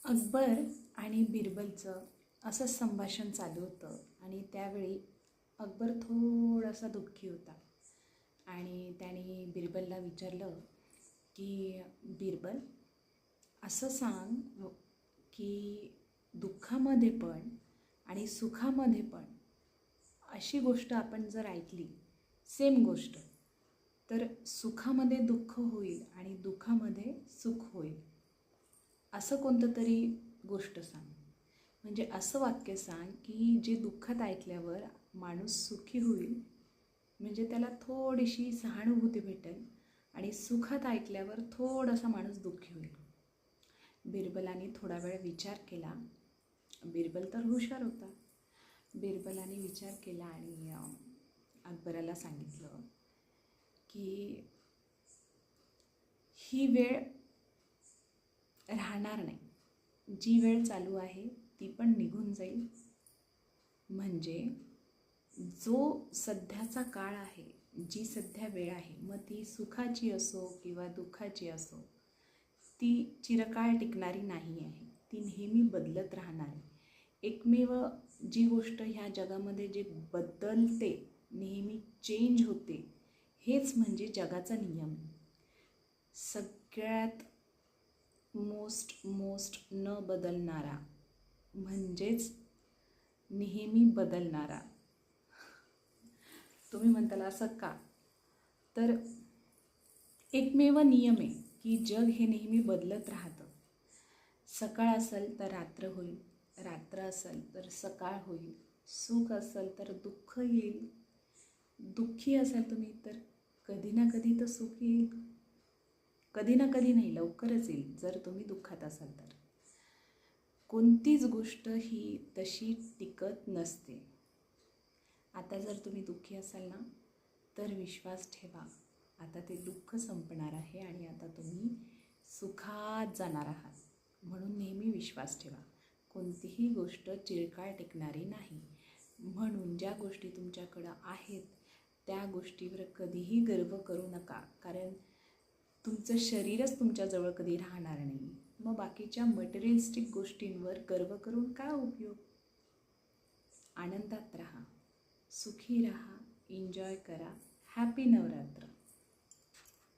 अकबर आणि बिरबलचं असं संभाषण चालू होतं आणि त्यावेळी अकबर थोडासा दुःखी होता आणि त्याने बिरबलला विचारलं की बिरबल असं सांग की दुःखामध्ये पण आणि सुखामध्ये पण अशी गोष्ट आपण जर ऐकली सेम गोष्ट तर सुखामध्ये दुःख होईल आणि दुःखामध्ये सुख होईल असं कोणतं तरी गोष्ट सांग. म्हणजे असं वाक्य सांग की जे दुःखात ऐकल्यावर माणूस सुखी होईल, म्हणजे त्याला थोडीशी सहानुभूती भेटेल आणि सुखात ऐकल्यावर थोडासा माणूस दुःखी होईल. बिरबलाने थोडा वेळ विचार केला. बिरबल तर हुशार होता. बिरबलाने विचार केला आणि अकबराला सांगितलं की ही वेळ राहणार नाही. जी वेळ चालू आहे ती पण निघून जाईल. म्हणजे जो सध्याचा काळ आहे, जी सध्या वेळ आहे, मग ती सुखाची असो किंवा दुःखाची असो, ती चिरकाळ टिकणारी नाही आहे. ती नेहमी बदलत राहणार आहे. एकमेव जी गोष्ट ह्या जगामध्ये जे बदलते, नेहमी चेंज होते, हेच म्हणजे जगाचा नियम. सगळ्यात मोस्ट न बदलणारा म्हणजेच नेहमी बदलणारा. तुम्ही म्हणताल असं का? तर एकमेव नियम आहे की जग हे नेहमी बदलत राहतं. सकाळ असेल तर रात्र होईल, रात्र असेल तर सकाळ होईल, सुख असेल तर दुःख येईल, दुःखी असाल तुम्ही तर कधी ना कधी तर सुख येईल. कधी ना कधी नाही, लवकरच येईल. जर तुम्ही दुःखात असाल तर कोणतीच गोष्ट ही तशी टिकत नसते. आता जर तुम्ही दुःखी असाल ना तर विश्वास ठेवा, आता ते दुःख संपणार आहे आणि आता तुम्ही सुखात जाणार आहात. म्हणून नेहमी विश्वास ठेवा. कोणतीही गोष्ट चिरकाळ टिकणारी नाही. म्हणून ज्या गोष्टी तुमच्याकडं आहेत त्या गोष्टीवर कधीही गर्व करू नका, कारण तुमचं शरीरच तुमच्याजवळ कधी राहणार नाही. मग बाकीच्या मटेरियलिस्टिक गोष्टींवर गर्व करून काय उपयोग? आनंदात राहा, सुखी राहा, एन्जॉय करा. हॅपी नवरात्र.